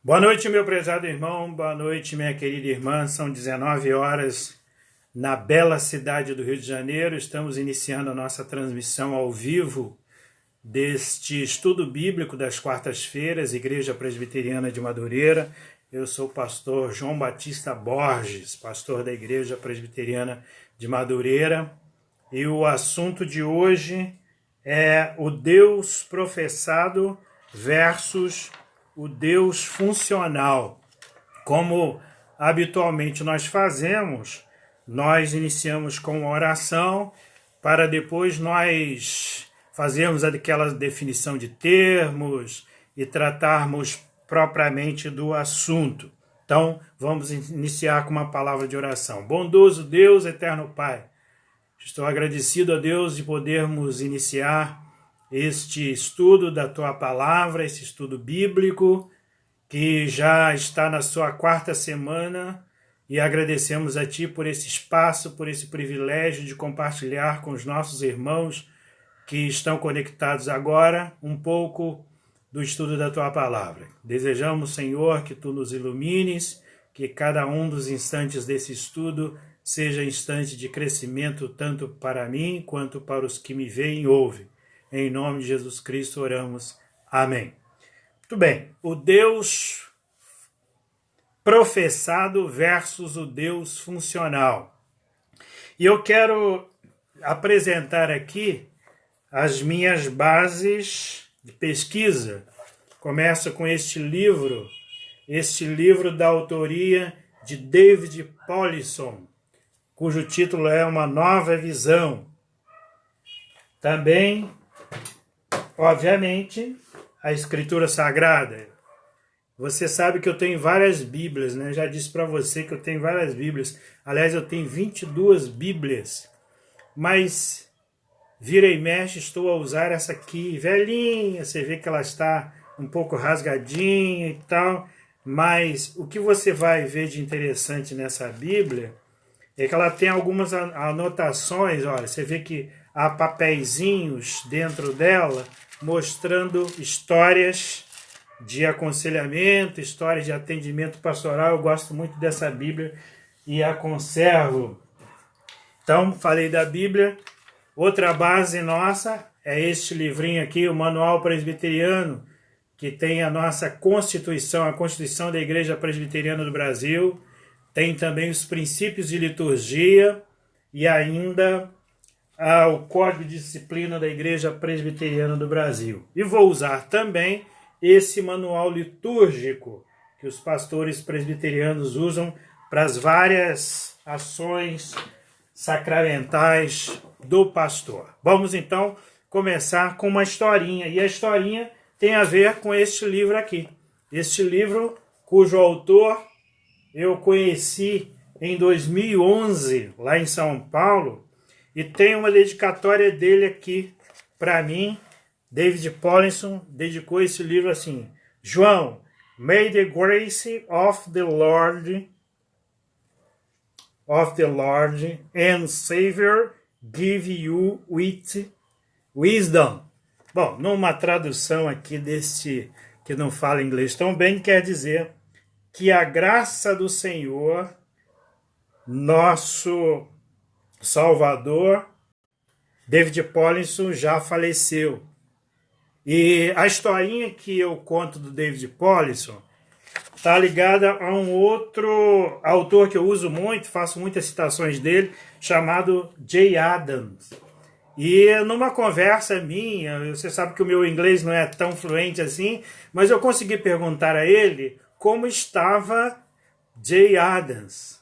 Boa noite, meu prezado irmão, boa noite, minha querida irmã. São 19 horas na bela cidade do Rio de Janeiro. Estamos iniciando a nossa transmissão ao vivo deste estudo bíblico das quartas-feiras, Igreja Presbiteriana de Madureira. Eu sou o pastor João Batista Borges, pastor da Igreja Presbiteriana de Madureira. E o assunto de hoje é o Deus professado versus o Deus funcional. Como habitualmente nós fazemos, nós iniciamos com uma oração para depois nós fazermos aquela definição de termos e tratarmos propriamente do assunto. Então, vamos iniciar com uma palavra de oração. Bondoso Deus, eterno Pai, estou agradecido a Deus de podermos iniciar este estudo da Tua Palavra, esse estudo bíblico, que já está na sua quarta semana, e agradecemos a Ti por esse espaço, por esse privilégio de compartilhar com os nossos irmãos que estão conectados agora um pouco do estudo da Tua Palavra. Desejamos, Senhor, que Tu nos ilumines, que cada um dos instantes desse estudo seja instante de crescimento tanto para mim quanto para os que me veem e ouvem. Em nome de Jesus Cristo oramos. Amém. Muito bem. O Deus professado versus o Deus funcional. E eu quero apresentar aqui as minhas bases de pesquisa. Começo com este livro da autoria de David Powlison, cujo título é Uma Nova Visão. Também, obviamente, a Escritura Sagrada. Você sabe que eu tenho várias Bíblias, né? Já disse para você que eu tenho várias Bíblias. Aliás, eu tenho 22 Bíblias. Mas, vira e mexe, estou a usar essa aqui, velhinha. Você vê que ela está um pouco rasgadinha e tal. Mas o que você vai ver de interessante nessa Bíblia é que ela tem algumas anotações. Olha, você vê que há papeizinhos dentro dela mostrando histórias de aconselhamento, histórias de atendimento pastoral. Eu gosto muito dessa Bíblia e a conservo. Então, falei da Bíblia. Outra base nossa é este livrinho aqui, o Manual Presbiteriano, que tem a nossa Constituição, a Constituição da Igreja Presbiteriana do Brasil. Tem também os princípios de liturgia e ainda o Código de Disciplina da Igreja Presbiteriana do Brasil. E vou usar também esse manual litúrgico que os pastores presbiterianos usam para as várias ações sacramentais do pastor. Vamos então começar com uma historinha. E a historinha tem a ver com este livro aqui. Este livro, cujo autor eu conheci em 2011, lá em São Paulo, e tem uma dedicatória dele aqui para mim. David Powlison dedicou esse livro assim: João, may the grace of the Lord and Savior give you wisdom. Bom, numa tradução aqui desse que não fala inglês tão bem, quer dizer que a graça do Senhor, nosso Salvador, David Powlison, já faleceu. E a historinha que eu conto do David Powlison está ligada a um outro autor que eu uso muito, faço muitas citações dele, chamado Jay Adams. E numa conversa minha, você sabe que o meu inglês não é tão fluente assim, mas eu consegui perguntar a ele como estava Jay Adams.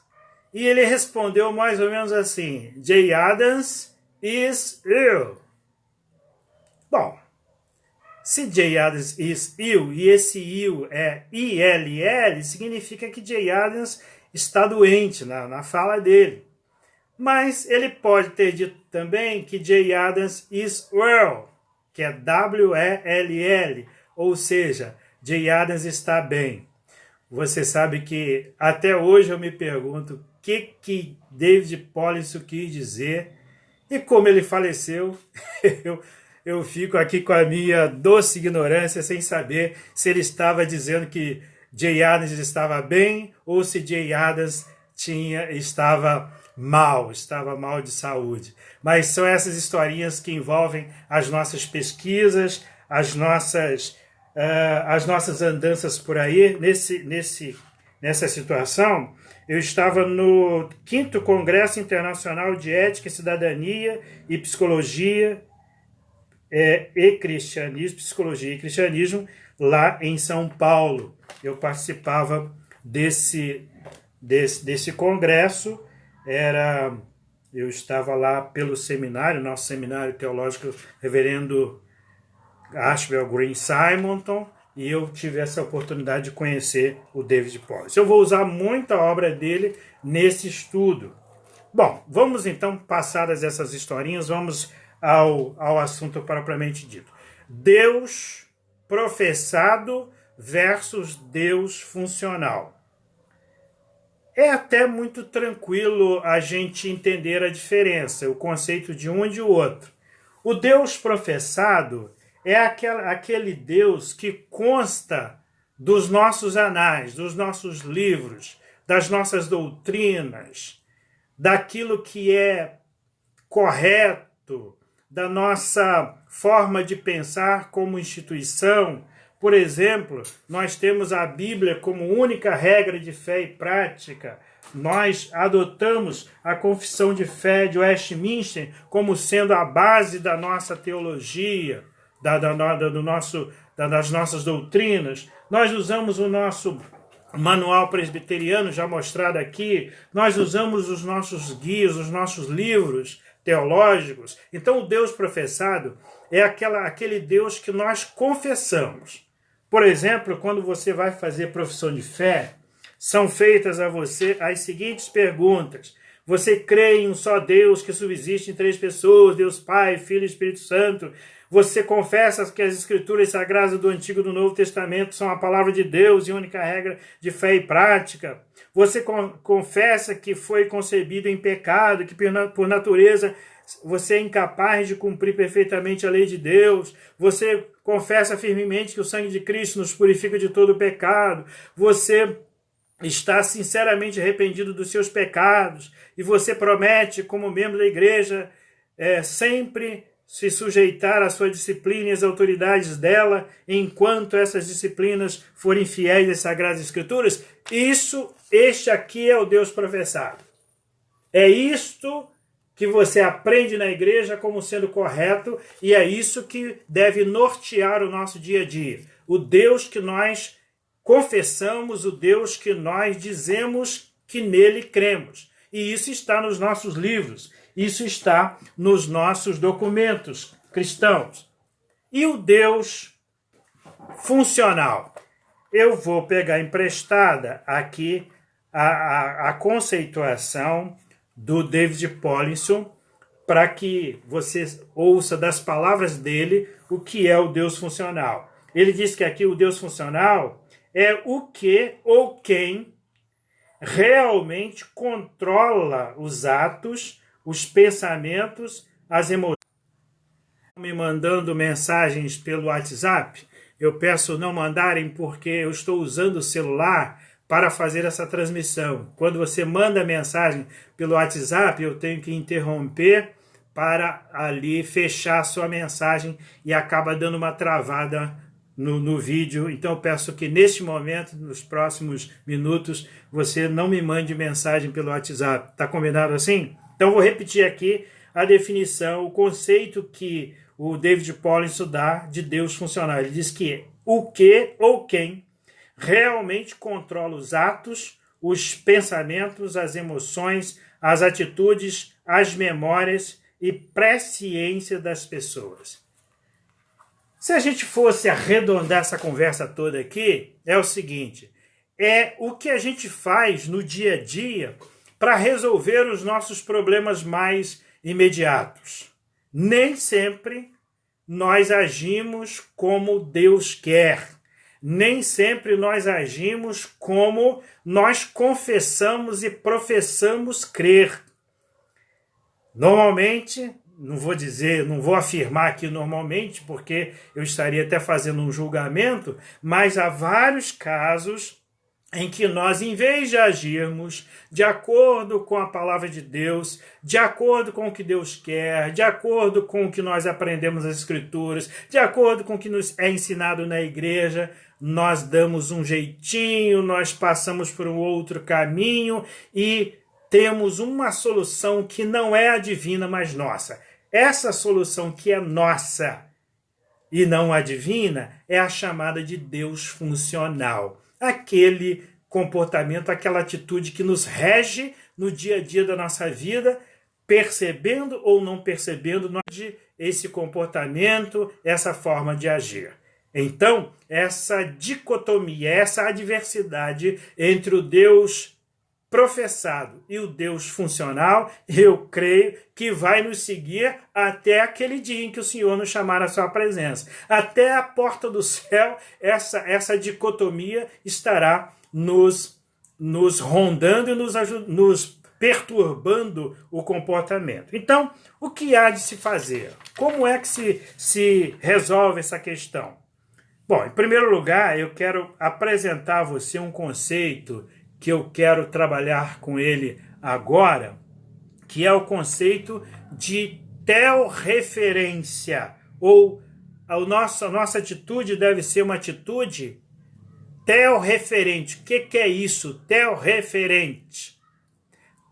E ele respondeu mais ou menos assim: Jay Adams is ill. Bom, se Jay Adams is ill, e esse ill é ILL, significa que Jay Adams está doente na fala dele. Mas ele pode ter dito também que Jay Adams is well, que é WELL, ou seja, Jay Adams está bem. Você sabe que até hoje eu me pergunto o que David Powlison quis dizer, e como ele faleceu, eu fico aqui com a minha doce ignorância, sem saber se ele estava dizendo que Jay Adams estava bem ou se Jay Adams estava mal de saúde. Mas são essas historinhas que envolvem as nossas pesquisas, as nossas andanças por aí. Nessa situação, eu estava no 5º Congresso Internacional de Ética, Cidadania e Psicologia e Cristianismo, Psicologia e Cristianismo, lá em São Paulo. Eu participava desse congresso, eu estava lá pelo seminário, nosso seminário teológico, reverendo Ashbel Green Simonton, e eu tive essa oportunidade de conhecer o David Pollitt. Eu vou usar muita obra dele nesse estudo. Bom, vamos então, passadas essas historinhas, vamos ao assunto propriamente dito. Deus professado versus Deus funcional. É até muito tranquilo a gente entender a diferença, o conceito de um e de outro. O Deus professado é aquele Deus que consta dos nossos anais, dos nossos livros, das nossas doutrinas, daquilo que é correto, da nossa forma de pensar como instituição. Por exemplo, nós temos a Bíblia como única regra de fé e prática. Nós adotamos a Confissão de Fé de Westminster como sendo a base da nossa teologia, das nossas doutrinas. Nós usamos o nosso manual presbiteriano, já mostrado aqui. Nós usamos os nossos guias, os nossos livros teológicos. Então, o Deus professado é aquele Deus que nós confessamos. Por exemplo, quando você vai fazer profissão de fé, são feitas a você as seguintes perguntas. Você crê em um só Deus que subsiste em 3 pessoas, Deus Pai, Filho e Espírito Santo? Você confessa que as Escrituras Sagradas do Antigo e do Novo Testamento são a palavra de Deus e única regra de fé e prática? Você confessa que foi concebido em pecado, que por natureza você é incapaz de cumprir perfeitamente a lei de Deus? Você confessa firmemente que o sangue de Cristo nos purifica de todo pecado? Você está sinceramente arrependido dos seus pecados? E você promete, como membro da igreja, sempre se sujeitar à sua disciplina e às autoridades dela, enquanto essas disciplinas forem fiéis às Sagradas Escrituras? Este aqui é o Deus professado. É isto que você aprende na igreja como sendo correto, e é isso que deve nortear o nosso dia a dia. O Deus que nós confessamos, o Deus que nós dizemos que nele cremos. E isso está nos nossos livros, isso está nos nossos documentos cristãos. E o Deus funcional? Eu vou pegar emprestada aqui a conceituação do David Pollitt, para que você ouça das palavras dele o que é o Deus funcional. Ele diz que aqui o Deus funcional é o que ou quem realmente controla os atos, os pensamentos, as emoções. Me mandando mensagens pelo WhatsApp, eu peço não mandarem porque eu estou usando o celular para fazer essa transmissão. Quando você manda mensagem pelo WhatsApp, eu tenho que interromper para ali fechar a sua mensagem e acaba dando uma travada no vídeo. Então eu peço que neste momento, nos próximos minutos, você não me mande mensagem pelo WhatsApp. Tá combinado assim? Então vou repetir aqui a definição, o conceito que o David Pollitt dá de Deus funcional. Ele diz que o que ou quem realmente controla os atos, os pensamentos, as emoções, as atitudes, as memórias e presciência das pessoas. Se a gente fosse arredondar essa conversa toda aqui, é o seguinte: é o que a gente faz no dia a dia para resolver os nossos problemas mais imediatos. Nem sempre nós agimos como Deus quer. Nem sempre nós agimos como nós confessamos e professamos crer. Normalmente, não vou afirmar aqui normalmente, porque eu estaria até fazendo um julgamento, mas há vários casos em que nós, em vez de agirmos de acordo com a palavra de Deus, de acordo com o que Deus quer, de acordo com o que nós aprendemos nas Escrituras, de acordo com o que nos é ensinado na igreja, nós damos um jeitinho, nós passamos por um outro caminho e temos uma solução que não é a divina, mas nossa. Essa solução que é nossa e não a divina é a chamada de Deus funcional. Aquele comportamento, aquela atitude que nos rege no dia a dia da nossa vida, percebendo ou não percebendo esse comportamento, essa forma de agir. Então, essa dicotomia, essa adversidade entre o Deus professado e o Deus funcional, eu creio que vai nos seguir até aquele dia em que o Senhor nos chamar à sua presença. Até a porta do céu, essa dicotomia estará nos rondando e nos perturbando o comportamento. Então, o que há de se fazer? Como é que se resolve essa questão? Bom, em primeiro lugar, eu quero apresentar a você um conceito que eu quero trabalhar com ele agora, que é o conceito de teorreferência, ou a nossa atitude deve ser uma atitude teorreferente. O que é isso? Teorreferente.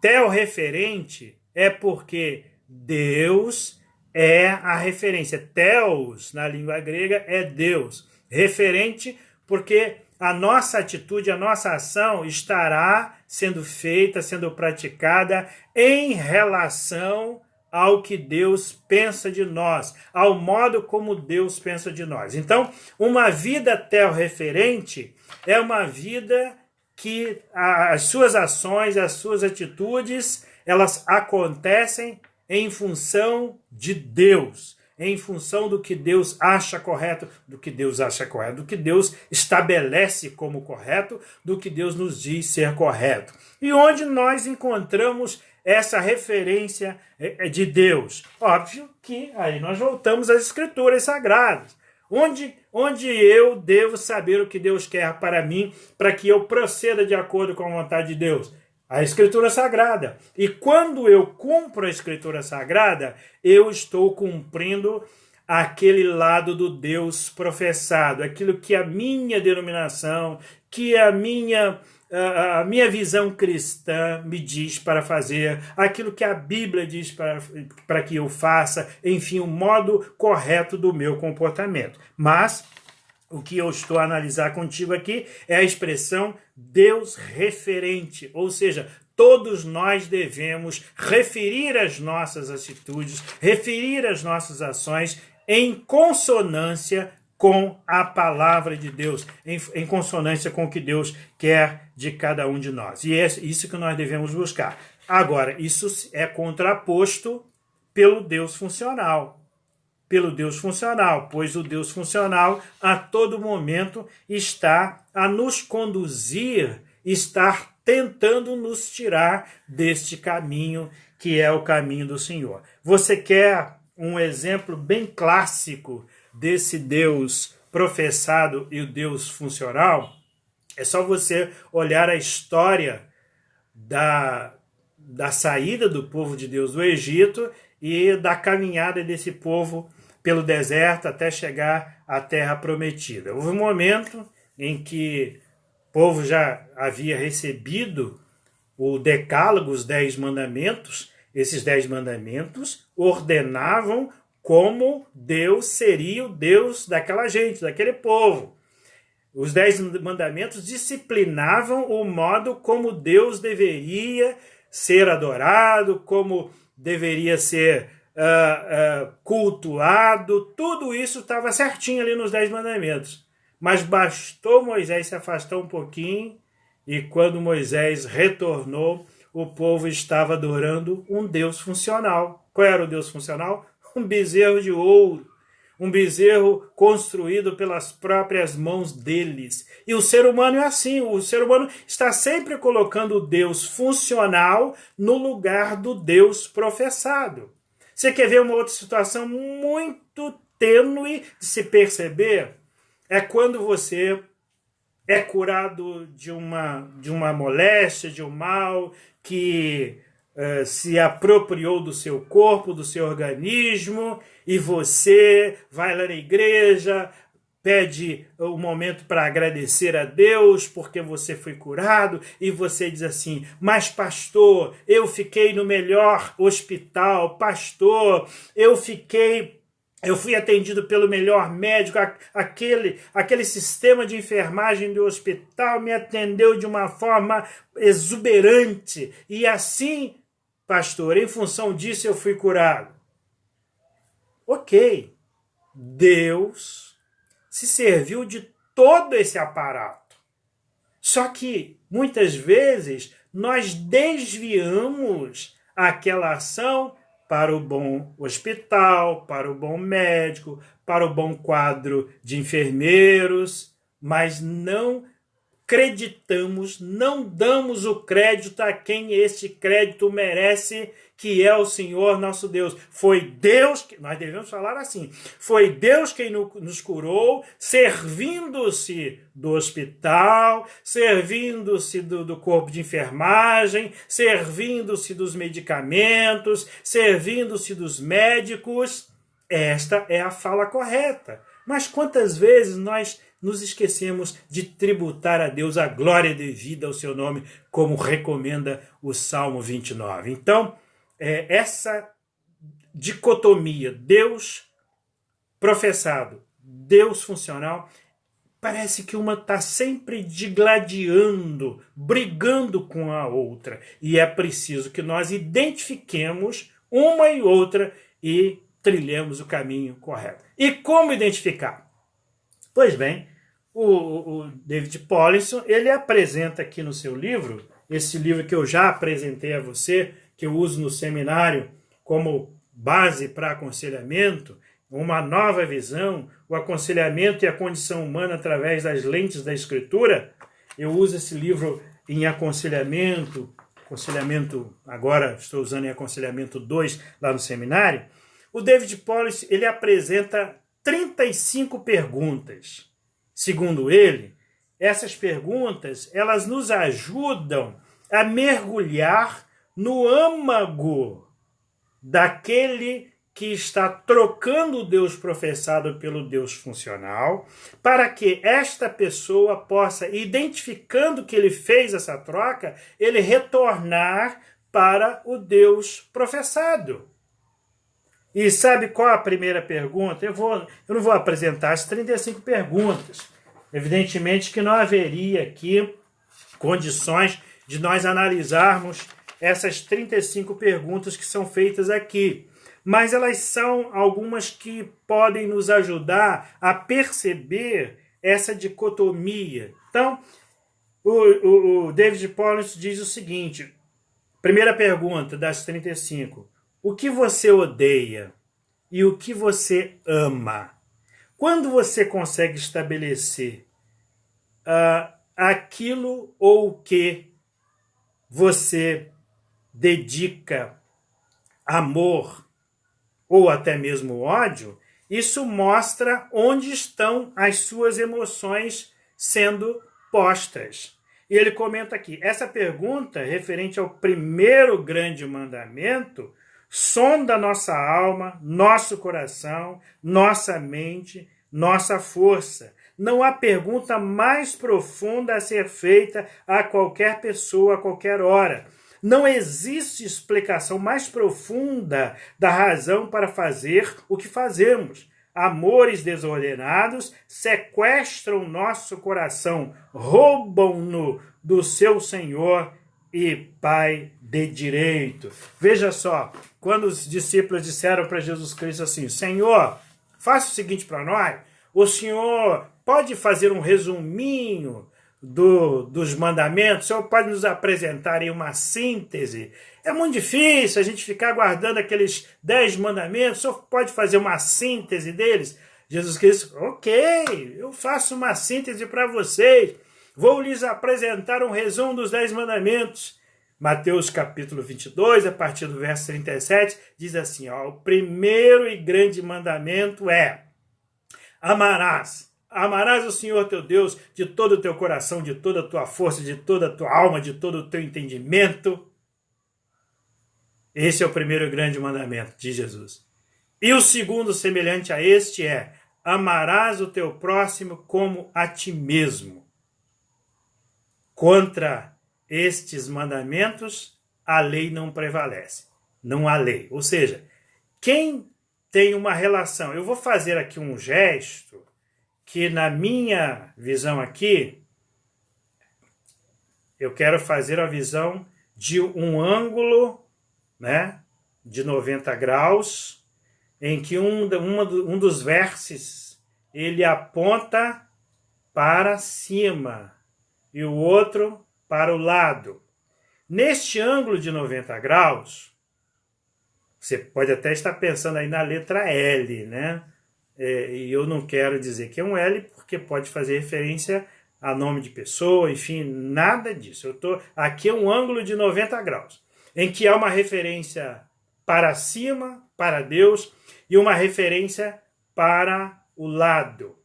Teorreferente é porque Deus é a referência. Theos, na língua grega, é Deus. Referente porque a nossa atitude, a nossa ação estará sendo feita, sendo praticada em relação ao que Deus pensa de nós, ao modo como Deus pensa de nós. Então, uma vida teorreferente é uma vida que as suas ações, as suas atitudes, elas acontecem em função de Deus, em função do que Deus acha correto, do que Deus estabelece como correto, do que Deus nos diz ser correto. E onde nós encontramos essa referência de Deus? Óbvio que aí nós voltamos às Escrituras Sagradas. Onde eu devo saber o que Deus quer para mim, para que eu proceda de acordo com a vontade de Deus? A Escritura Sagrada. E quando eu cumpro a Escritura Sagrada, eu estou cumprindo aquele lado do Deus professado, aquilo que a minha denominação, que a minha visão cristã me diz para fazer, aquilo que a Bíblia diz para que eu faça, enfim, o modo correto do meu comportamento. Mas o que eu estou a analisar contigo aqui é a expressão Deus referente, ou seja, todos nós devemos referir as nossas atitudes, referir as nossas ações em consonância com a palavra de Deus, em consonância com o que Deus quer de cada um de nós. E é isso que nós devemos buscar. Agora, isso é contraposto pelo Deus funcional. Pois o Deus funcional a todo momento está a nos conduzir, está tentando nos tirar deste caminho que é o caminho do Senhor. Você quer um exemplo bem clássico desse Deus professado e o Deus funcional? É só você olhar a história da saída do povo de Deus do Egito e da caminhada desse povo pelo deserto até chegar à terra prometida. Houve um momento em que o povo já havia recebido o decálogo, os 10 mandamentos. Esses 10 mandamentos ordenavam como Deus seria o Deus daquela gente, daquele povo. Os 10 mandamentos disciplinavam o modo como Deus deveria ser adorado, como deveria ser cultuado. Tudo isso estava certinho ali nos 10 mandamentos. Mas bastou Moisés se afastar um pouquinho e quando Moisés retornou, o povo estava adorando um Deus funcional. Qual era o Deus funcional? Um bezerro de ouro. Um bezerro construído pelas próprias mãos deles. E o ser humano é assim. O ser humano está sempre colocando o Deus funcional no lugar do Deus professado. Você quer ver uma outra situação muito tênue de se perceber? É quando você é curado de uma moléstia, de um mal que se apropriou do seu corpo, do seu organismo, e você vai lá na igreja, pede um momento para agradecer a Deus porque você foi curado, e você diz assim: mas pastor, eu fiquei no melhor hospital, pastor, eu fui atendido pelo melhor médico, aquele sistema de enfermagem do hospital me atendeu de uma forma exuberante, e assim, pastor, em função disso eu fui curado. Ok, Deus se serviu de todo esse aparato. Só que, muitas vezes, nós desviamos aquela ação para o bom hospital, para o bom médico, para o bom quadro de enfermeiros, mas não acreditamos, não damos o crédito a quem esse crédito merece, que é o Senhor nosso Deus. Foi Deus, nós devemos falar assim, foi Deus quem nos curou, servindo-se do hospital, servindo-se do corpo de enfermagem, servindo-se dos medicamentos, servindo-se dos médicos. Esta é a fala correta. Mas quantas vezes nós nos esquecemos de tributar a Deus a glória devida ao seu nome, como recomenda o Salmo 29. Então, essa dicotomia, Deus professado, Deus funcional, parece que uma está sempre digladiando, brigando com a outra. E é preciso que nós identifiquemos uma e outra e trilhemos o caminho correto. E como identificar? Pois bem, o David Powlison, ele apresenta aqui no seu livro, esse livro que eu já apresentei a você, que eu uso no seminário como base para aconselhamento, uma nova visão, o aconselhamento e a condição humana através das lentes da Escritura. Eu uso esse livro em aconselhamento, agora estou usando em aconselhamento 2 lá no seminário. O David Powlison, ele apresenta 35 perguntas. Segundo ele, essas perguntas, elas nos ajudam a mergulhar no âmago daquele que está trocando o Deus professado pelo Deus funcional, para que esta pessoa possa, identificando que ele fez essa troca, ele retornar para o Deus professado. E sabe qual a primeira pergunta? Eu não vou apresentar as 35 perguntas. Evidentemente que não haveria aqui condições de nós analisarmos essas 35 perguntas que são feitas aqui. Mas elas são algumas que podem nos ajudar a perceber essa dicotomia. Então, o David Powlison diz o seguinte, primeira pergunta das 35. O que você odeia e o que você ama? Quando você consegue estabelecer aquilo ou o que você dedica amor ou até mesmo ódio, isso mostra onde estão as suas emoções sendo postas. E ele comenta aqui, essa pergunta referente ao primeiro grande mandamento sonda nossa alma, nosso coração, nossa mente, nossa força. Não há pergunta mais profunda a ser feita a qualquer pessoa, a qualquer hora. Não existe explicação mais profunda da razão para fazer o que fazemos. Amores desordenados sequestram nosso coração, roubam-no do seu Senhor e Pai de direito. Veja só, quando os discípulos disseram para Jesus Cristo assim, Senhor, faça o seguinte para nós, o Senhor pode fazer um resuminho dos mandamentos? O Senhor pode nos apresentar aí uma síntese? É muito difícil a gente ficar guardando aqueles 10 mandamentos, o Senhor pode fazer uma síntese deles? Jesus Cristo, ok, eu faço uma síntese para vocês, vou lhes apresentar um resumo dos 10 mandamentos. Mateus capítulo 22, a partir do verso 37, diz assim, ó, o primeiro e grande mandamento é: amarás Amarás o Senhor teu Deus de todo o teu coração, de toda a tua força, de toda a tua alma, de todo o teu entendimento. Esse é o primeiro grande mandamento de Jesus. E o segundo, semelhante a este, é: amarás o teu próximo como a ti mesmo. Contra estes mandamentos, a lei não prevalece. Não há lei. Ou seja, quem tem uma relação... Eu vou fazer aqui um gesto que, na minha visão aqui, eu quero fazer a visão de um ângulo, né, de 90 graus, em que um dos vértices ele aponta para cima e o outro para o lado. Neste ângulo de 90 graus, você pode até estar pensando aí na letra L, né? E eu não quero dizer que é um L, porque pode fazer referência a nome de pessoa, enfim, nada disso. Aqui é um ângulo de 90 graus, em que há uma referência para cima, para Deus, e uma referência para o lado.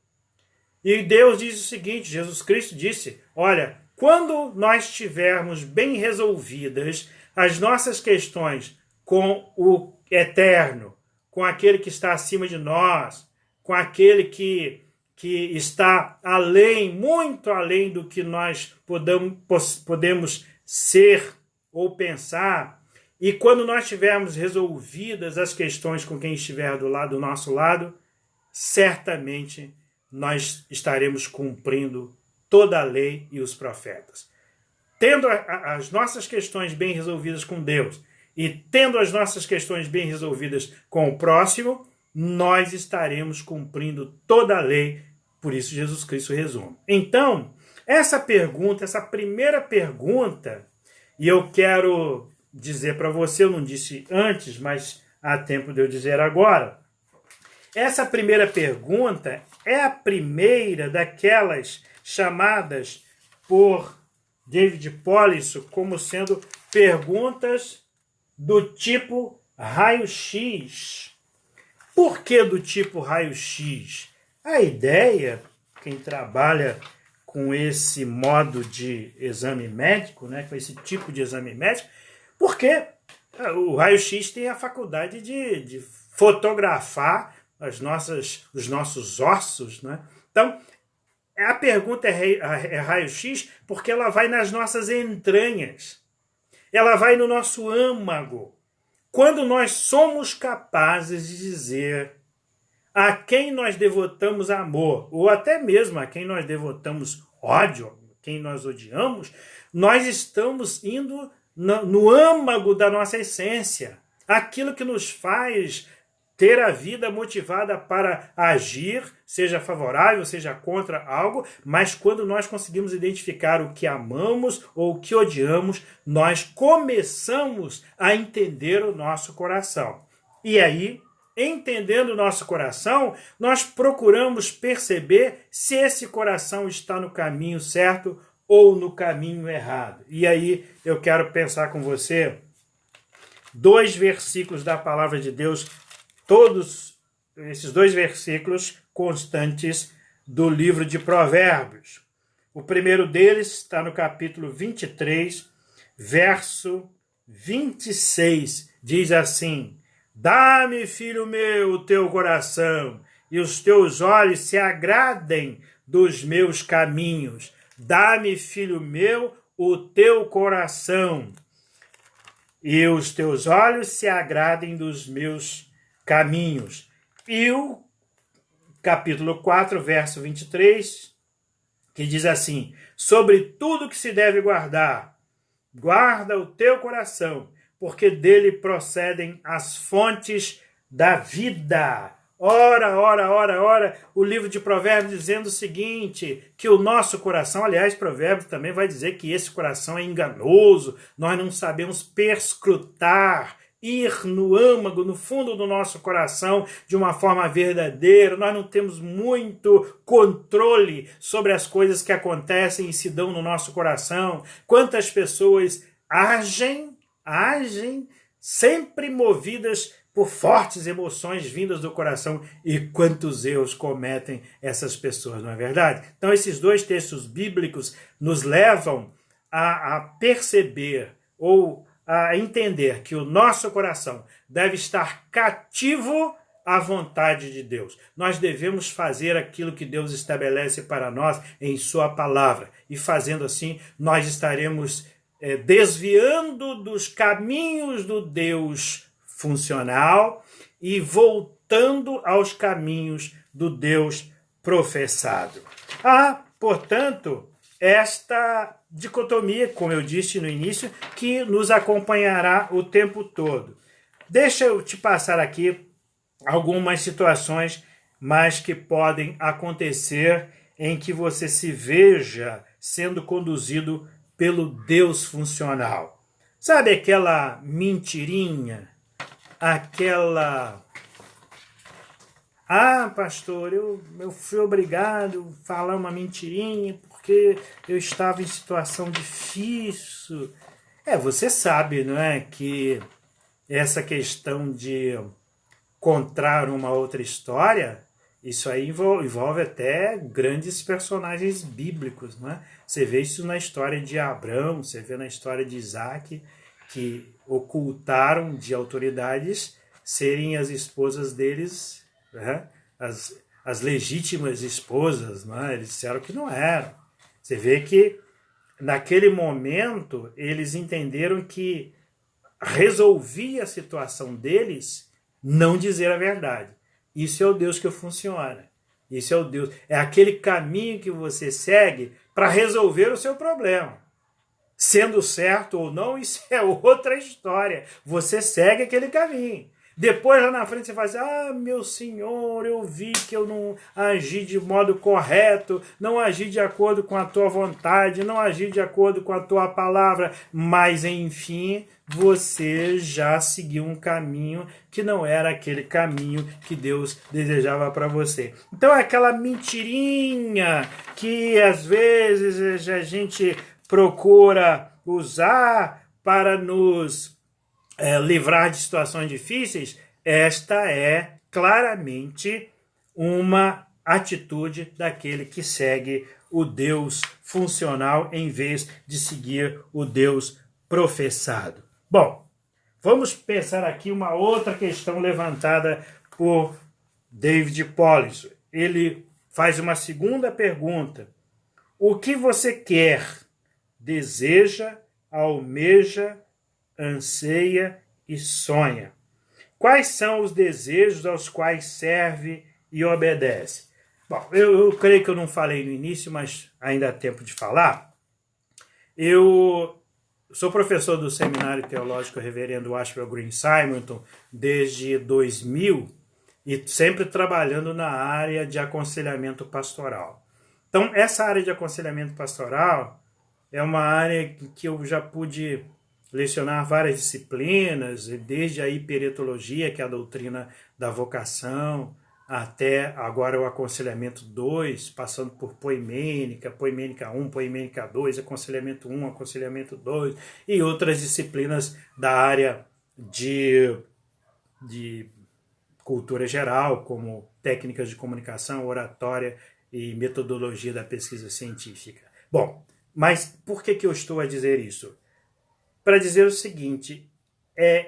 E Deus diz o seguinte, Jesus Cristo disse: olha, quando nós tivermos bem resolvidas as nossas questões com o eterno, com aquele que está acima de nós, com aquele que está além, muito além do que nós podemos ser ou pensar, e quando nós tivermos resolvidas as questões com quem estiver do nosso lado, certamente nós estaremos cumprindo toda a lei e os profetas. Tendo as nossas questões bem resolvidas com Deus e tendo as nossas questões bem resolvidas com o próximo, nós estaremos cumprindo toda a lei. Por isso Jesus Cristo resume. Então, essa pergunta, essa primeira pergunta, e eu quero dizer para você, eu não disse antes, mas há tempo de eu dizer agora, essa primeira pergunta é a primeira daquelas chamadas por David Polisso como sendo perguntas do tipo raio-x. Por que do tipo raio-x? A ideia, quem trabalha com esse modo de exame médico, né, com esse tipo de exame médico, porque o raio-x tem a faculdade de fotografar os nossos ossos, né? Então, a pergunta é raio-x porque ela vai nas nossas entranhas, ela vai no nosso âmago. Quando nós somos capazes de dizer a quem nós devotamos amor, ou até mesmo a quem nós devotamos ódio, quem nós odiamos, nós estamos indo no âmago da nossa essência, aquilo que nos faz ter a vida motivada para agir, seja favorável, seja contra algo, mas quando nós conseguimos identificar o que amamos ou o que odiamos, nós começamos a entender o nosso coração. E aí, entendendo o nosso coração, nós procuramos perceber se esse coração está no caminho certo ou no caminho errado. E aí eu quero pensar com você 2 versículos da palavra de Deus, todos esses 2 versículos constantes do livro de Provérbios. O primeiro deles está no capítulo 23, verso 26. Diz assim: dá-me, filho meu, o teu coração, e os teus olhos se agradem dos meus caminhos. Dá-me, filho meu, o teu coração, e os teus olhos se agradem dos meus caminhos. E o capítulo 4, verso 23, que diz assim: sobre tudo que se deve guardar, guarda o teu coração, porque dele procedem as fontes da vida. Ora, o livro de Provérbios dizendo o seguinte, que o nosso coração, aliás, Provérbios também vai dizer que esse coração é enganoso, nós não sabemos perscrutar, ir no âmago, no fundo do nosso coração de uma forma verdadeira, nós não temos muito controle sobre as coisas que acontecem e se dão no nosso coração. Quantas pessoas agem sempre movidas por fortes emoções vindas do coração, e quantos erros cometem essas pessoas, não é verdade? Então esses dois textos bíblicos nos levam a perceber ou a entender que o nosso coração deve estar cativo à vontade de Deus. Nós devemos fazer aquilo que Deus estabelece para nós em sua palavra. E fazendo assim, nós estaremos desviando dos caminhos do Deus funcional e voltando aos caminhos do Deus professado. Há, portanto, esta dicotomia, como eu disse no início, que nos acompanhará o tempo todo. Deixa eu te passar aqui algumas situações, mas que podem acontecer em que você se veja sendo conduzido pelo Deus funcional. Sabe aquela mentirinha? Aquela... Ah, pastor, eu fui obrigado a falar uma mentirinha porque eu estava em situação difícil. Você sabe, não é, que essa questão de contar uma outra história, isso aí envolve até grandes personagens bíblicos, não é? Você vê isso na história de Abraão, você vê na história de Isaac, que ocultaram de autoridades serem as esposas deles, né? As legítimas esposas, não é? Eles disseram que não eram. Você vê que naquele momento eles entenderam que resolvia a situação deles não dizer a verdade. Isso é o Deus que funciona. Isso é o Deus. É aquele caminho que você segue para resolver o seu problema. Sendo certo ou não, isso é outra história. Você segue aquele caminho. Depois, lá na frente, você fala assim, ah, meu Senhor, eu vi que eu não agi de modo correto, não agi de acordo com a tua vontade, não agi de acordo com a tua palavra, mas, enfim, você já seguiu um caminho que não era aquele caminho que Deus desejava para você. Então, é aquela mentirinha que, às vezes, a gente procura usar para nos livrar de situações difíceis, esta é claramente uma atitude daquele que segue o Deus funcional em vez de seguir o Deus professado. Bom, vamos pensar aqui uma outra questão levantada por David Polish. Ele faz uma segunda pergunta. O que você quer, deseja, almeja, anseia e sonha? Quais são os desejos aos quais serve e obedece? Bom, eu creio que eu não falei no início, mas ainda há tempo de falar. Eu sou professor do Seminário Teológico Reverendo Ashwell Green Simonton desde 2000 e sempre trabalhando na área de aconselhamento pastoral. Então, essa área de aconselhamento pastoral é uma área que eu já pude lecionar várias disciplinas, desde a hiperetologia, que é a doutrina da vocação, até agora o aconselhamento 2, passando por poimênica, poimênica 1, poimênica 2, aconselhamento 1, aconselhamento 2, e outras disciplinas da área de cultura geral, como técnicas de comunicação, oratória e metodologia da pesquisa científica. Bom, mas por que eu estou a dizer isso? Para dizer o seguinte,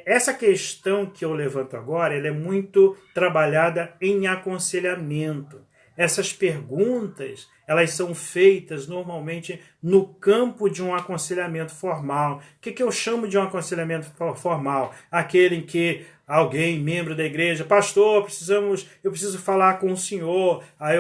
essa questão que eu levanto agora, ela é muito trabalhada em aconselhamento. Essas perguntas, elas são feitas normalmente no campo de um aconselhamento formal. O que eu chamo de um aconselhamento formal? Aquele em que alguém, membro da igreja, pastor, eu preciso falar com o senhor. Aí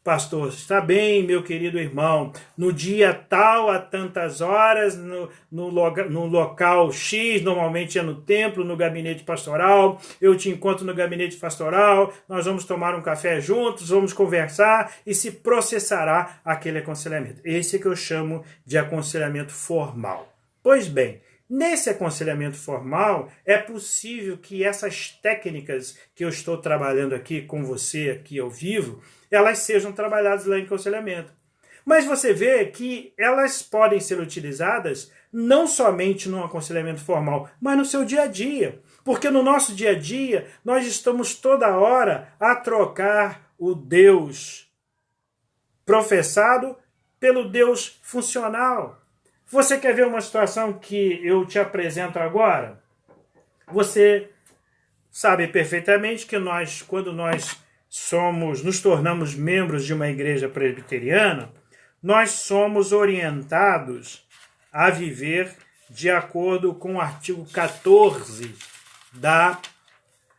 pastor, está bem, meu querido irmão, no dia tal, a tantas horas, no local X, normalmente é no templo, no gabinete pastoral, eu te encontro no gabinete pastoral, nós vamos tomar um café juntos, vamos conversar e se processará aquele aconselhamento. Esse é que eu chamo de aconselhamento formal. Pois bem, nesse aconselhamento formal, é possível que essas técnicas que eu estou trabalhando aqui com você, aqui ao vivo, elas sejam trabalhadas lá em aconselhamento. Mas você vê que elas podem ser utilizadas não somente no aconselhamento formal, mas no seu dia a dia. Porque no nosso dia a dia, nós estamos toda hora a trocar o Deus professado pelo Deus funcional. Você quer ver uma situação que eu te apresento agora? Você sabe perfeitamente que quando nós nos tornamos membros de uma igreja presbiteriana, nós somos orientados a viver de acordo com o artigo 14 da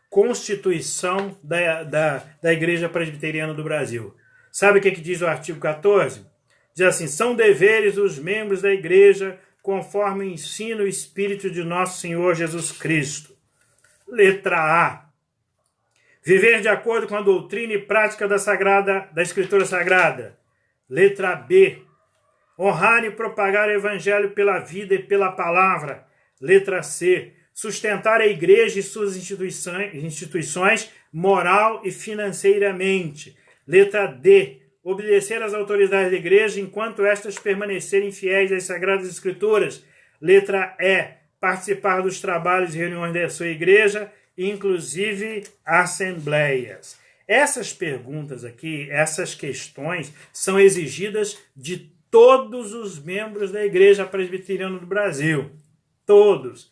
Constituição da Igreja Presbiteriana do Brasil. Sabe o que diz o artigo 14? Diz assim: são deveres dos membros da igreja conforme o ensino e espírito de nosso Senhor Jesus Cristo. Letra A. Viver de acordo com a doutrina e prática da Escritura Sagrada. Letra B. Honrar e propagar o Evangelho pela vida e pela palavra. Letra C. Sustentar a igreja e suas instituições moral e financeiramente. Letra D. Obedecer às autoridades da igreja enquanto estas permanecerem fiéis às Sagradas Escrituras. Letra E. Participar dos trabalhos e reuniões da sua igreja, inclusive assembleias. Essas perguntas aqui, essas questões, são exigidas de todos os membros da Igreja Presbiteriana do Brasil. Todos.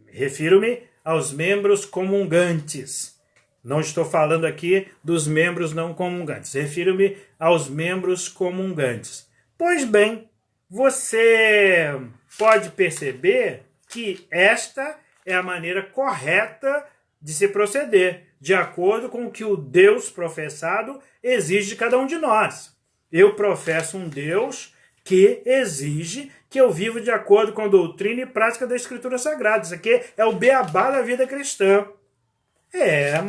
Refiro-me aos membros comungantes. Não estou falando aqui dos membros não comungantes. Refiro-me aos membros comungantes. Pois bem, você pode perceber que esta é a maneira correta de se proceder, de acordo com o que o Deus professado exige de cada um de nós. Eu professo um Deus que exige que eu viva de acordo com a doutrina e prática da Escritura Sagrada. Isso aqui é o beabá da vida cristã.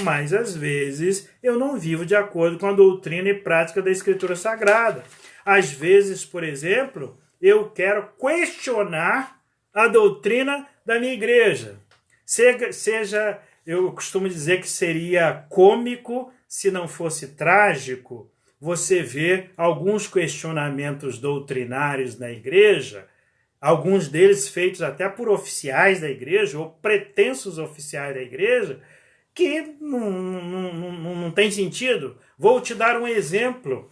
Mas às vezes eu não vivo de acordo com a doutrina e prática da Escritura Sagrada. Às vezes, por exemplo, eu quero questionar a doutrina da minha igreja. Eu costumo dizer que seria cômico, se não fosse trágico, você ver alguns questionamentos doutrinários na igreja, alguns deles feitos até por oficiais da igreja, ou pretensos oficiais da igreja, que não tem sentido. Vou te dar um exemplo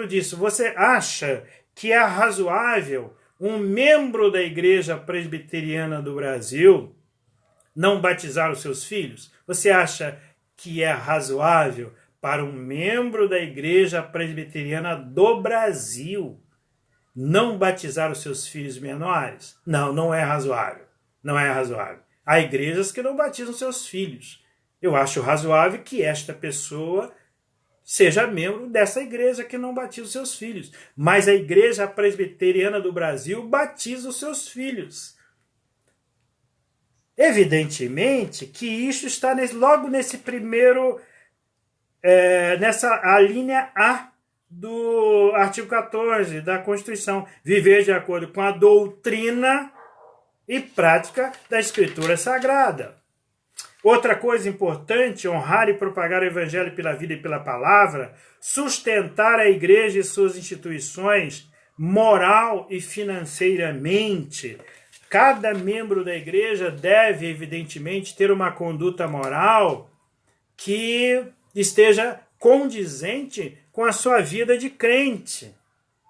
disso. Você acha que é razoável um membro da Igreja Presbiteriana do Brasil não batizar os seus filhos? Você acha que é razoável para um membro da Igreja Presbiteriana do Brasil não batizar os seus filhos menores? Não, não é razoável. Não é razoável. Há igrejas que não batizam seus filhos. Eu acho razoável que esta pessoa seja membro dessa igreja que não batiza os seus filhos. Mas a Igreja Presbiteriana do Brasil batiza os seus filhos. Evidentemente que isso está logo nesse primeiro, a linha A do artigo 14 da Constituição. Viver de acordo com a doutrina e prática da Escritura Sagrada. Outra coisa importante: honrar e propagar o Evangelho pela vida e pela palavra, sustentar a igreja e suas instituições moral e financeiramente. Cada membro da igreja deve, evidentemente, ter uma conduta moral que esteja condizente com a sua vida de crente.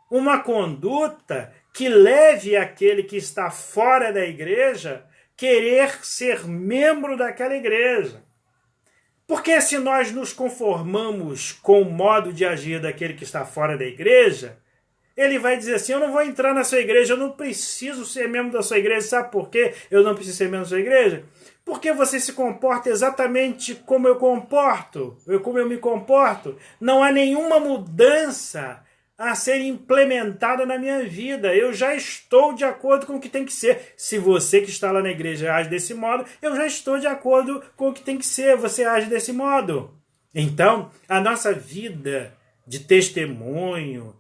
Uma conduta que leve aquele que está fora da igreja querer ser membro daquela igreja. Porque se nós nos conformamos com o modo de agir daquele que está fora da igreja, ele vai dizer assim: eu não vou entrar na sua igreja, eu não preciso ser membro da sua igreja. Sabe por quê eu não preciso ser membro da sua igreja? Porque você se comporta exatamente como eu me comporto. Não há nenhuma mudança a ser implementada na minha vida. Eu já estou de acordo com o que tem que ser. Se você que está lá na igreja age desse modo, eu já estou de acordo com o que tem que ser. Você age desse modo. Então, a nossa vida de testemunho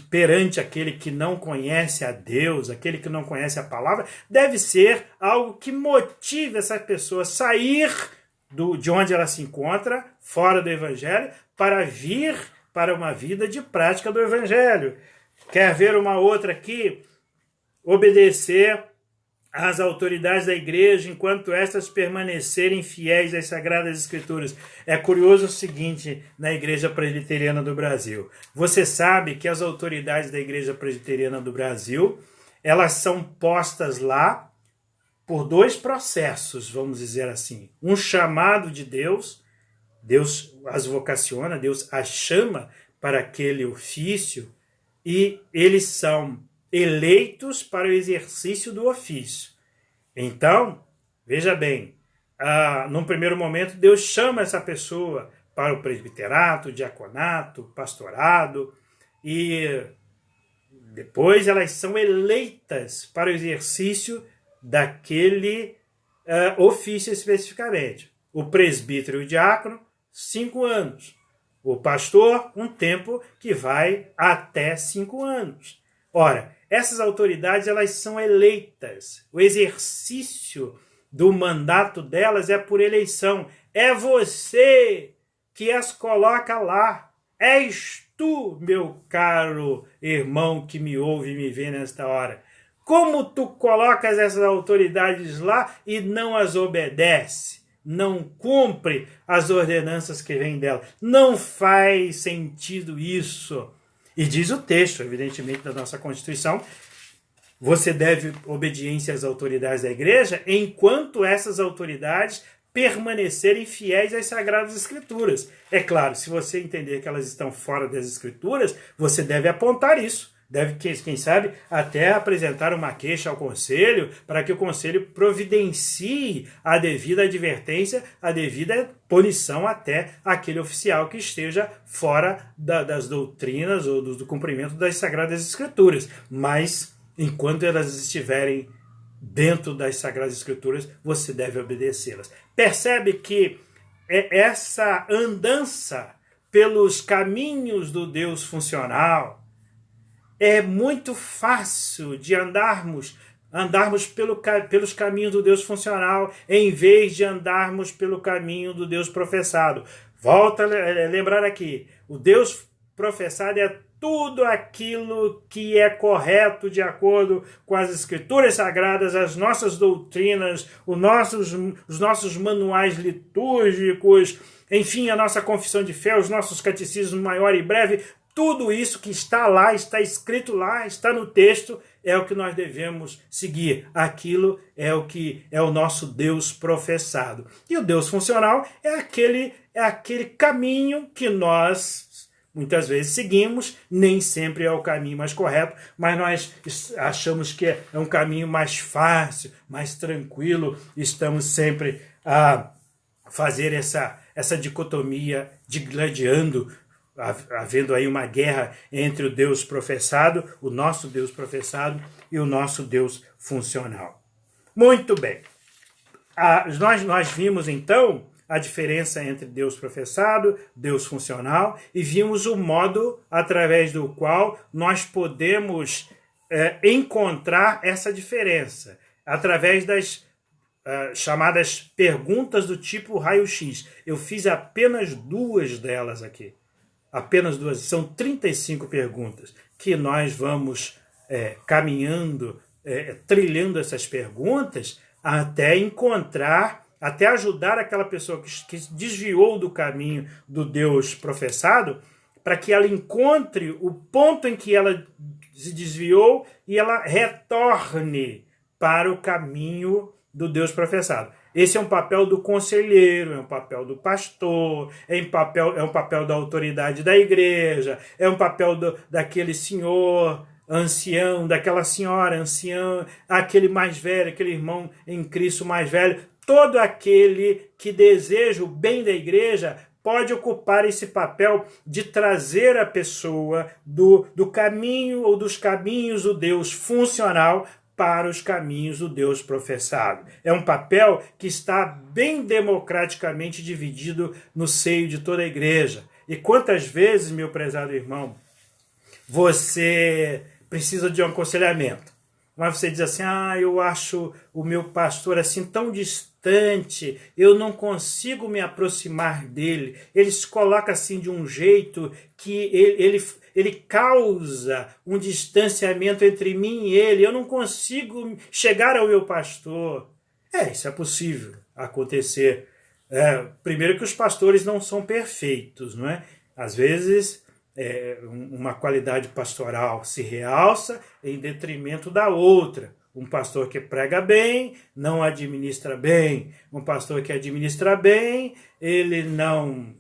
perante aquele que não conhece a Deus, aquele que não conhece a palavra, deve ser algo que motive essa pessoa a sair de onde ela se encontra, fora do Evangelho, para vir para uma vida de prática do Evangelho. Quer ver uma outra aqui? Obedecer as autoridades da igreja enquanto estas permanecerem fiéis às Sagradas Escrituras. É curioso o seguinte na Igreja Presbiteriana do Brasil. Você sabe que as autoridades da Igreja Presbiteriana do Brasil, elas são postas lá por dois processos, vamos dizer assim. Um chamado de Deus, Deus as vocaciona, Deus as chama para aquele ofício, e eles são eleitos para o exercício do ofício. Então, veja bem, num primeiro momento, Deus chama essa pessoa para o presbiterato, diaconato, pastorado, e depois elas são eleitas para o exercício daquele ofício especificamente. O presbítero e o diácono, 5 anos. O pastor, um tempo que vai até 5 anos. Ora, essas autoridades elas são eleitas. O exercício do mandato delas é por eleição. É você que as coloca lá. És tu, meu caro irmão que me ouve e me vê nesta hora. Como tu colocas essas autoridades lá e não as obedece? Não cumpre as ordenanças que vêm dela. Não faz sentido isso. E diz o texto, evidentemente, da nossa Constituição, você deve obediência às autoridades da igreja enquanto essas autoridades permanecerem fiéis às Sagradas Escrituras. É claro, se você entender que elas estão fora das Escrituras, você deve apontar isso. Deve, quem sabe, até apresentar uma queixa ao conselho para que o conselho providencie a devida advertência, a devida punição até aquele oficial que esteja fora das doutrinas ou do cumprimento das Sagradas Escrituras. Mas, enquanto elas estiverem dentro das Sagradas Escrituras, você deve obedecê-las. Percebe que essa andança pelos caminhos do Deus funcional é muito fácil de andarmos pelos caminhos do Deus funcional, em vez de andarmos pelo caminho do Deus professado. Volta a lembrar aqui, o Deus professado é tudo aquilo que é correto de acordo com as Escrituras Sagradas, as nossas doutrinas, os nossos manuais litúrgicos, enfim, a nossa confissão de fé, os nossos catecismos maior e breve. Tudo isso que está lá, está escrito lá, está no texto, é o que nós devemos seguir. Aquilo é o que é o nosso Deus professado. E o Deus funcional é aquele caminho que nós muitas vezes seguimos, nem sempre é o caminho mais correto, mas nós achamos que é um caminho mais fácil, mais tranquilo, estamos sempre a fazer essa dicotomia, digladiando, havendo aí uma guerra entre o Deus professado, o nosso Deus professado e o nosso Deus funcional. Muito bem. Nós vimos então a diferença entre Deus professado, Deus funcional, e vimos o modo através do qual nós podemos encontrar essa diferença, através das chamadas perguntas do tipo raio-x. Eu fiz apenas 2 delas aqui. Apenas 2, são 35 perguntas que nós vamos caminhando, trilhando essas perguntas até encontrar, até ajudar aquela pessoa que desviou do caminho do Deus professado, para que ela encontre o ponto em que ela se desviou e ela retorne para o caminho do Deus professado. Esse é um papel do conselheiro, é um papel do pastor, é um papel da autoridade da igreja, é um papel daquele senhor ancião, daquela senhora anciã, aquele mais velho, aquele irmão em Cristo mais velho. Todo aquele que deseja o bem da igreja pode ocupar esse papel de trazer a pessoa do caminho ou dos caminhos do Deus funcional para os caminhos do Deus professado. É um papel que está bem democraticamente dividido no seio de toda a igreja. E quantas vezes, meu prezado irmão, você precisa de um aconselhamento? Mas você diz assim, eu acho o meu pastor assim tão distante, eu não consigo me aproximar dele. Ele se coloca assim de um jeito que ele causa um distanciamento entre mim e ele. Eu não consigo chegar ao meu pastor. Isso é possível acontecer. Primeiro que os pastores não são perfeitos, não é? Às vezes, uma qualidade pastoral se realça em detrimento da outra. Um pastor que prega bem, não administra bem. Um pastor que administra bem, ele não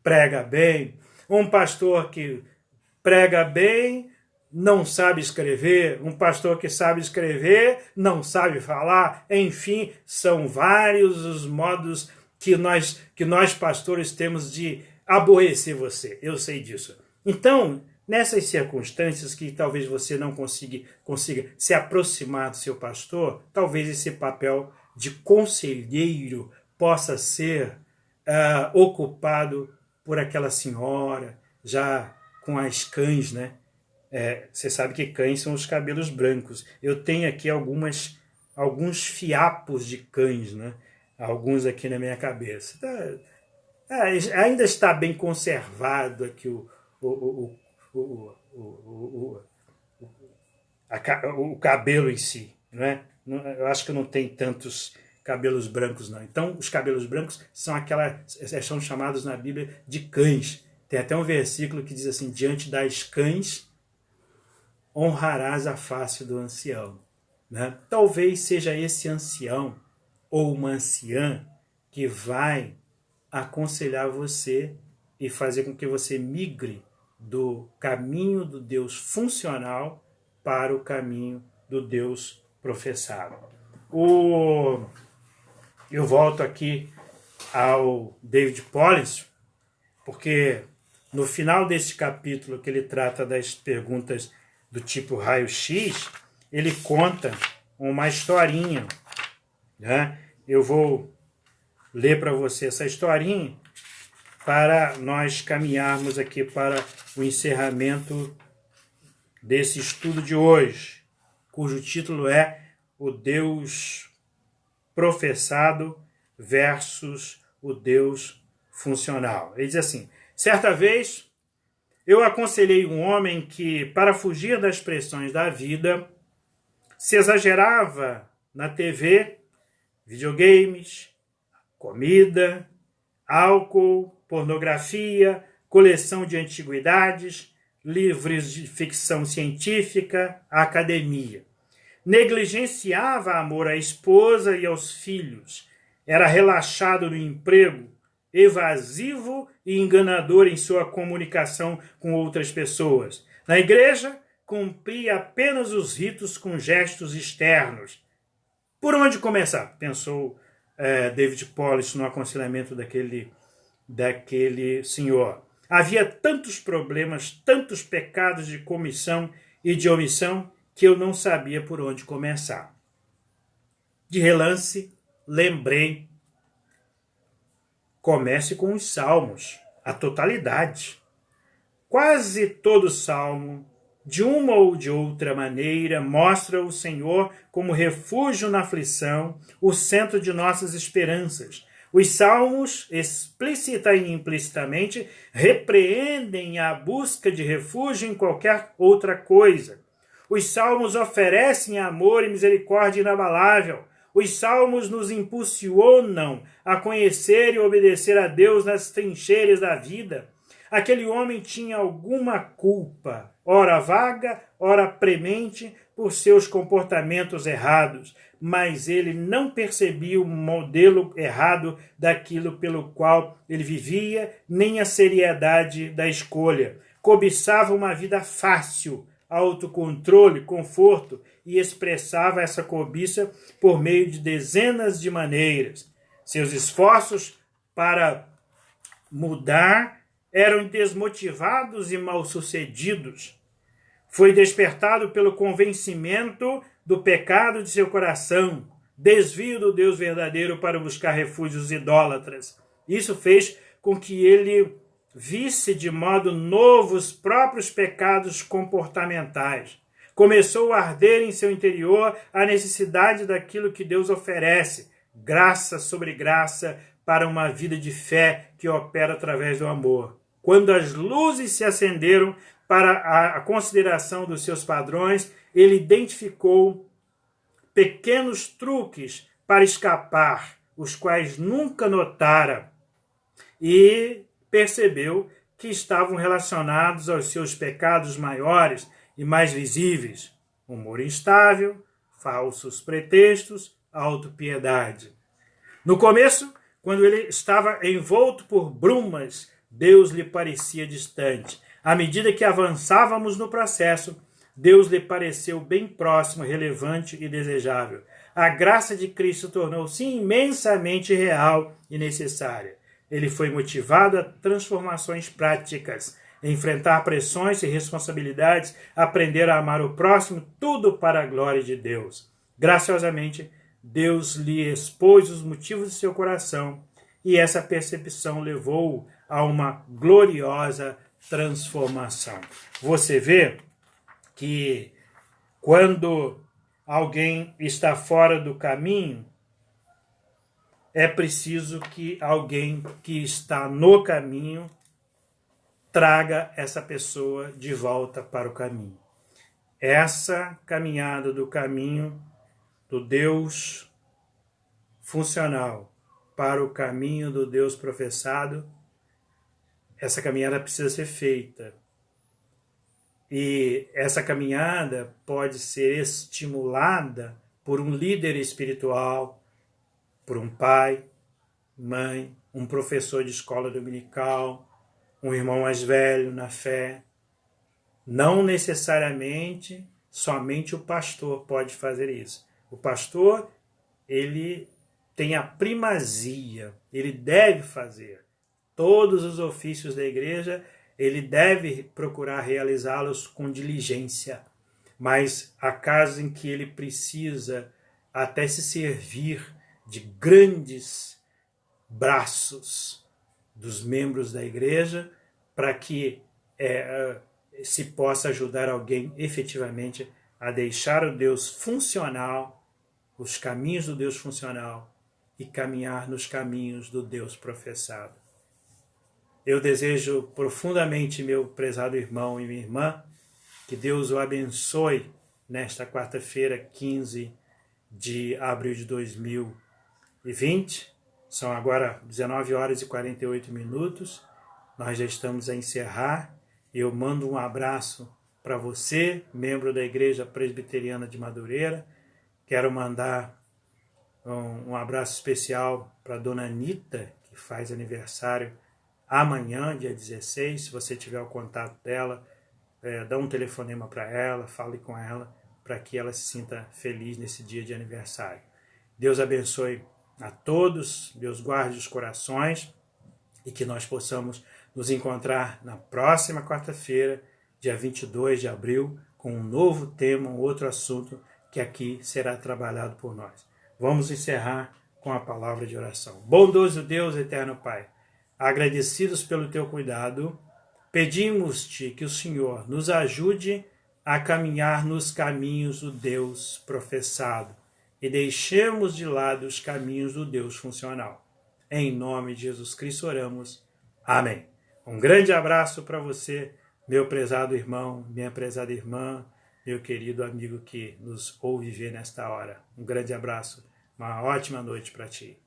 prega bem. Um pastor que prega bem, não sabe escrever. Um pastor que sabe escrever, não sabe falar. Enfim, são vários os modos que nós pastores temos de aborrecer você. Eu sei disso. Então, nessas circunstâncias que talvez você não consiga se aproximar do seu pastor, talvez esse papel de conselheiro possa ser ocupado por aquela senhora, já com as cães, né? Você sabe que cães são os cabelos brancos. Eu tenho aqui alguns fiapos de cães, né? Alguns aqui na minha cabeça. Ainda está bem conservado aqui o cabelo em si, não é? Eu acho que não tem tantos cabelos brancos, não. Então, os cabelos brancos são chamados na Bíblia de cães. Tem até um versículo que diz assim: diante das cães honrarás a face do ancião. Né? Talvez seja esse ancião ou uma anciã que vai aconselhar você e fazer com que você migre do caminho do Deus funcional para o caminho do Deus professado. Eu volto aqui ao David Policy, porque no final desse capítulo que ele trata das perguntas do tipo raio-x, ele conta uma historinha, né? Eu vou ler para você essa historinha para nós caminharmos aqui para o encerramento desse estudo de hoje, cujo título é O Deus Professado versus o Deus Funcional. Ele diz assim: certa vez eu aconselhei um homem que, para fugir das pressões da vida, se exagerava na TV, videogames, comida, álcool, pornografia, coleção de antiguidades, livros de ficção científica, academia. Negligenciava amor à esposa e aos filhos. Era relaxado no emprego, evasivo e enganador em sua comunicação com outras pessoas. Na igreja, cumpria apenas os ritos com gestos externos. Por onde começar? Pensou David Policy no aconselhamento daquele senhor. Havia tantos problemas, tantos pecados de comissão e de omissão, que eu não sabia por onde começar. De relance, lembrei: comece com os salmos, a totalidade. Quase todo salmo, de uma ou de outra maneira, mostra o Senhor como refúgio na aflição, o centro de nossas esperanças. Os salmos, explícita e implicitamente, repreendem a busca de refúgio em qualquer outra coisa. Os salmos oferecem amor e misericórdia inabalável. Os salmos nos impulsionam a conhecer e obedecer a Deus nas trincheiras da vida. Aquele homem tinha alguma culpa, ora vaga, ora premente, por seus comportamentos errados, mas ele não percebia o modelo errado daquilo pelo qual ele vivia, nem a seriedade da escolha. Cobiçava uma vida fácil, autocontrole, conforto, e expressava essa cobiça por meio de dezenas de maneiras. Seus esforços para mudar eram desmotivados e mal-sucedidos. Foi despertado pelo convencimento do pecado de seu coração, desvio do Deus verdadeiro para buscar refúgios idólatras. Isso fez com que ele visse de modo novo os próprios pecados comportamentais. Começou a arder em seu interior a necessidade daquilo que Deus oferece, graça sobre graça, para uma vida de fé que opera através do amor. Quando as luzes se acenderam, para a consideração dos seus padrões, ele identificou pequenos truques para escapar, os quais nunca notara, e percebeu que estavam relacionados aos seus pecados maiores e mais visíveis: humor instável, falsos pretextos, autopiedade. No começo, quando ele estava envolto por brumas, Deus lhe parecia distante. À medida que avançávamos no processo, Deus lhe pareceu bem próximo, relevante e desejável. A graça de Cristo tornou-se imensamente real e necessária. Ele foi motivado a transformações práticas, a enfrentar pressões e responsabilidades, aprender a amar o próximo, tudo para a glória de Deus. Graciosamente, Deus lhe expôs os motivos de seu coração e essa percepção levou-o a uma gloriosa transformação. Você vê que quando alguém está fora do caminho, é preciso que alguém que está no caminho traga essa pessoa de volta para o caminho. Essa caminhada do caminho do Deus funcional para o caminho do Deus professado, essa caminhada precisa ser feita. E essa caminhada pode ser estimulada por um líder espiritual, por um pai, mãe, um professor de escola dominical, um irmão mais velho na fé. Não necessariamente somente o pastor pode fazer isso. O pastor, ele tem a primazia, ele deve fazer. Todos os ofícios da igreja, ele deve procurar realizá-los com diligência. Mas há casos em que ele precisa até se servir de grandes braços dos membros da igreja para que se possa ajudar alguém efetivamente a deixar o Deus funcional, os caminhos do Deus funcional e caminhar nos caminhos do Deus professado. Eu desejo profundamente, meu prezado irmão e minha irmã, que Deus o abençoe nesta quarta-feira, 15 de abril de 2020. São agora 19 horas e 48 minutos. Nós já estamos a encerrar. Eu mando um abraço para você, membro da Igreja Presbiteriana de Madureira. Quero mandar um abraço especial para a dona Anita, que faz aniversário amanhã, dia 16. Se você tiver o contato dela, dá um telefonema para ela, fale com ela, para que ela se sinta feliz nesse dia de aniversário. Deus abençoe a todos, Deus guarde os corações e que nós possamos nos encontrar na próxima quarta-feira, dia 22 de abril, com um novo tema, um outro assunto que aqui será trabalhado por nós. Vamos encerrar com a palavra de oração. Bondoso Deus, eterno Pai, agradecidos pelo teu cuidado, pedimos-te que o Senhor nos ajude a caminhar nos caminhos do Deus professado e deixemos de lado os caminhos do Deus funcional. Em nome de Jesus Cristo oramos. Amém. Um grande abraço para você, meu prezado irmão, minha prezada irmã, meu querido amigo que nos ouve ver nesta hora. Um grande abraço, uma ótima noite para ti.